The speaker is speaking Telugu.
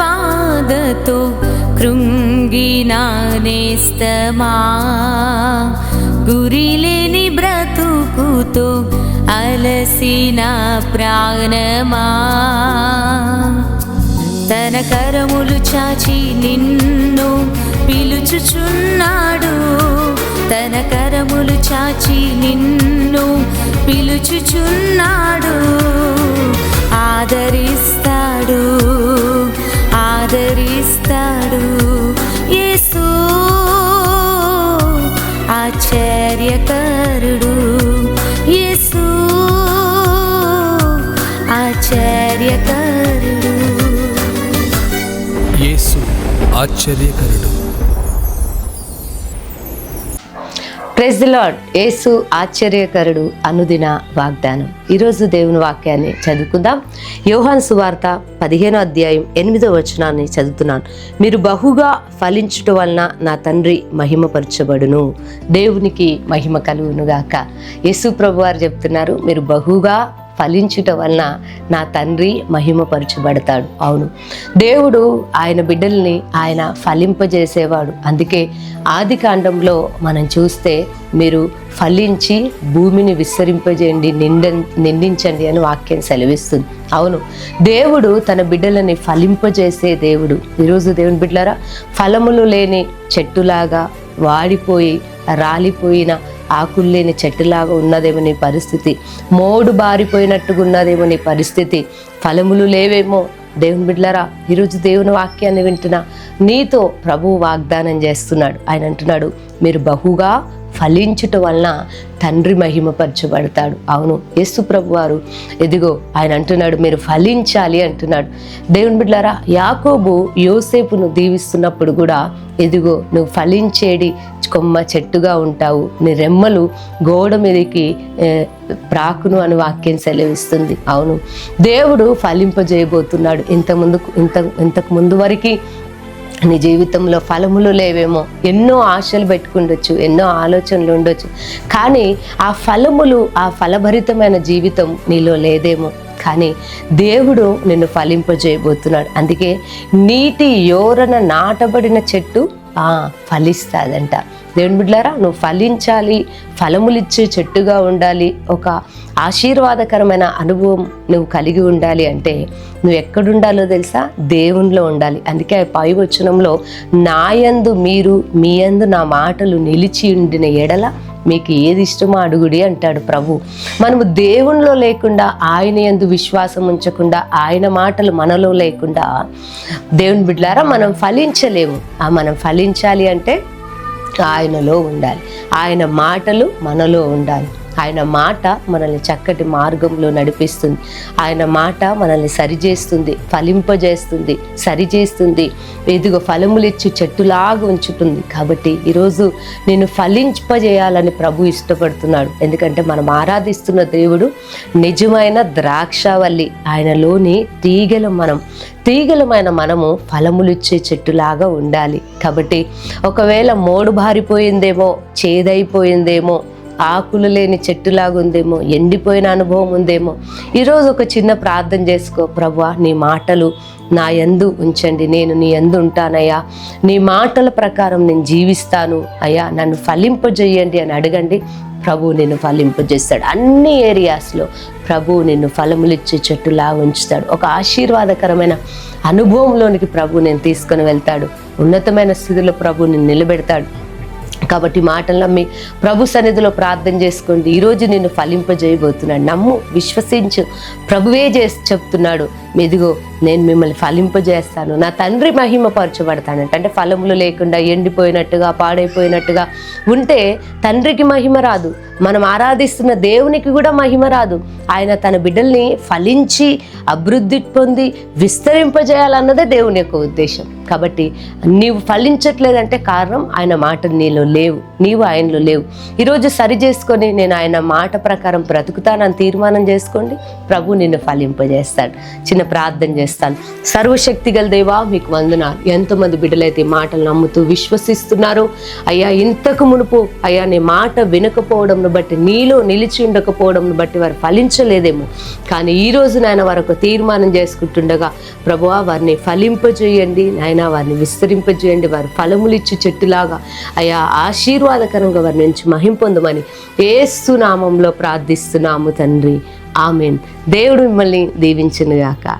బాధతో కృంగిన నేస్తమా, గురిలేని బ్రతుకుతో అలసిన ప్రాణమా, తన కరములు చాచి నిన్ను పిలుచుచున్నాడు, తన కరములు చాచి నిన్ను పిలుచుచున్నాడు. ఆదరిస్తాడు, ఆదరిస్తాడు యేసు ఆశ్చర్యకరుడు, యేసు ఆశ్చర్యకరుడు, యేసు ఆశ్చర్యకరుడు. Praise the lord. యేసు ఆశ్చర్యకరుడు అనుదిన వాగ్దానం. ఈరోజు దేవుని వాక్యాన్ని చదువుకుందాం. యోహాను సువార్త 15వ అధ్యాయం 8వ వచనాన్ని చదువుతున్నాను. మీరు బహుగా ఫలించుట వలన నా తండ్రి మహిమపరచబడును. దేవునికి మహిమ కలుగునుగాక. యేసు ప్రభు వారు చెప్తున్నారు, మీరు బహుగా ఫలించుట వలన నా తండ్రి మహిమపరచబడతాడు. అవును, దేవుడు ఆయన బిడ్డల్ని ఆయన ఫలింపజేసేవాడు. అందుకే ఆది కాండంలో మనం చూస్తే మీరు ఫలించి భూమిని విస్తరింపజేయండి, నిండించండి అని వాక్యం సెలవిస్తుంది. అవును, దేవుడు తన బిడ్డలని ఫలింపజేసే దేవుడు. ఈరోజు దేవుని బిడ్డలారా, ఫలములు లేని చెట్టులాగా వాడిపోయి రాలిపోయిన ఆకులు లేని చెట్టులాగా ఉన్నదేమో నీ పరిస్థితి, మోడు బారిపోయినట్టుగా ఉన్నదేమో నీ పరిస్థితి, ఫలములు లేవేమో. దేవుని బిడ్డలారా, ఈరోజు దేవుని వాక్యాన్ని వింటున్నా నీతో ప్రభువు వాగ్దానం చేస్తున్నాడు. ఆయన అంటున్నాడు, మీరు బహుగా ఫలించుట వలన తండ్రి మహిమపరచబడతాడు. అవును, యేసు ప్రభు వారు ఎదిగో ఆయన అంటున్నాడు, మీరు ఫలించాలి అంటున్నాడు. దేవుని బిడ్డలారా, యాకోబు యోసేపును దీవిస్తున్నప్పుడు కూడా ఎదిగో నువ్వు ఫలించేడి కొమ్మ చెట్టుగా ఉంటావు, నీ రెమ్మలు గోడ మీదకి ప్రాకును అని వాక్యం సెలవిస్తుంది. అవును, దేవుడు ఫలింపజేయబోతున్నాడు. ఇంతకు ముందు వరకు నీ జీవితంలో ఫలములు లేవేమో, ఎన్నో ఆశలు పెట్టుకుండొచ్చు, ఎన్నో ఆలోచనలు ఉండొచ్చు, కానీ ఆ ఫలములు, ఆ ఫలభరితమైన జీవితం నీలో లేదేమో. కానీ దేవుడు నిన్ను ఫలింపజేయబోతున్నాడు. అందుకే నీటి యోరన నాటబడిన చెట్టు ఫలిస్తాదంట. దేవుని బిడ్డలారా, నువ్వు ఫలించాలి, ఫలములిచ్చే చెట్టుగా ఉండాలి, ఒక ఆశీర్వాదకరమైన అనుభవం నువ్వు కలిగి ఉండాలి అంటే నువ్వు ఎక్కడుండాలో తెలుసా? దేవునిలో ఉండాలి. అందుకే పై వచనంలో నాయందు మీరు మీ యందు నా మాటలు నిలిచి ఉండిన ఎడల మీకు ఏది ఇష్టమో అడుగుడి అంటాడు ప్రభు. మనము దేవునిలో లేకుండా, ఆయన యందు విశ్వాసం ఉంచకుండా, ఆయన మాటలు మనలో లేకుండా దేవుని బిడ్డలారా మనం ఫలించలేము. మనం ఫలించాలి అంటే ఆయనలో ఉండాలి, ఆయన మాటలు మనలో ఉండాలి. ఆయన మాట మనల్ని చక్కటి మార్గంలో నడిపిస్తుంది, ఆయన మాట మనల్ని సరిచేస్తుంది, ఫలింపజేస్తుంది, సరిచేస్తుంది, ఎదుగు ఫలములిచ్చి చెట్టులాగా ఉంచుతుంది. కాబట్టి ఈరోజు నేను ఫలింపజేయాలని ప్రభు ఇష్టపడుతున్నాడు. ఎందుకంటే మనం ఆరాధిస్తున్న దేవుడు నిజమైన ద్రాక్షవల్లి, ఆయనలోని తీగలమైన మనము ఫలములిచ్చే చెట్టులాగా ఉండాలి. కాబట్టి ఒకవేళ మోడు బారిపోయిందేమో, చేదైపోయిందేమో, ఆకులు లేని చెట్టులాగా ఉందేమో, ఎండిపోయిన అనుభవం ఉందేమో, ఈరోజు ఒక చిన్న ప్రార్థన చేసుకో. ప్రభువా, నీ మాటలు నా యందు ఉంచండి, నేను నీ యందు ఉంటానయ్యా, నీ మాటల ప్రకారం నేను జీవిస్తాను అయ్యా, నన్ను ఫలింపజేయండి అని అడగండి. ప్రభు నిన్ను ఫలింపజేస్తాడు. అన్ని ఏరియాస్లో ప్రభు నిన్ను ఫలములిచ్చే చెట్టులా ఉంచుతాడు. ఒక ఆశీర్వాదకరమైన అనుభవంలోనికి ప్రభు నేను తీసుకొని వెళ్తాడు. ఉన్నతమైన స్థితిలో ప్రభు నిన్ను నిలబెడతాడు. కాబట్టి మాటలు నమ్మి ప్రభు సన్నిధిలో ప్రార్థన చేసుకోండి. ఈరోజు నిన్ను ఫలింపజేయబోతున్నాడు. నమ్ము, విశ్వసించు. ప్రభువే చెప్తున్నాడు, ఇదిగో నేను మిమ్మల్ని ఫలింపజేస్తాను, నా తండ్రి మహిమపరచబడతానంట. అంటే ఫలములు లేకుండా ఎండిపోయినట్టుగా పాడైపోయినట్టుగా ఉంటే తండ్రికి మహిమ రాదు, మనం ఆరాధిస్తున్న దేవునికి కూడా మహిమ రాదు. ఆయన తన బిడ్డల్ని ఫలించి అభివృద్ధి పొంది విస్తరింపజేయాలన్నదే దేవుని యొక్క ఉద్దేశం. కాబట్టి నీవు ఫలించట్లేదంటే కారణం ఆయన మాట నీలో లేవు, నీవు ఆయనలో లేవు. ఈరోజు సరి చేసుకొని నేను ఆయన మాట ప్రకారం బ్రతుకుతానని తీర్మానం చేసుకోండి. ప్రభు నిన్ను ఫలింపజేస్తాడు. చిన్న ప్రార్థన చేస్తాను. సర్వశక్తి గల దేవా, మీకు వందనాలు. ఎంతోమంది బిడ్డలైతే ఈ మాటలు నమ్ముతూ విశ్వసిస్తున్నారు అయ్యా. ఇంతకు మునుపు అయ్యా నీ మాట వినకపోవడంను బట్టి, నీలో నిలిచి ఉండకపోవడంను బట్టి వారు ఫలించలేదేమో, కానీ ఈ రోజు నాయన వారు ఒక తీర్మానం చేసుకుంటుండగా ప్రభువా వారిని ఫలింపజేయండి నాయన, వారిని విస్తరింపజేయండి. వారు ఫలములు ఇచ్చి చెట్టులాగా అయ్యా ఆశీర్వాదకరంగా వారి నుంచి మహిమ పొందమని యేసు నామంలో ప్రార్థిస్తున్నాము తండ్రి. ఆమేన్. దేవుడు మిమ్మల్ని దీవించును గాక.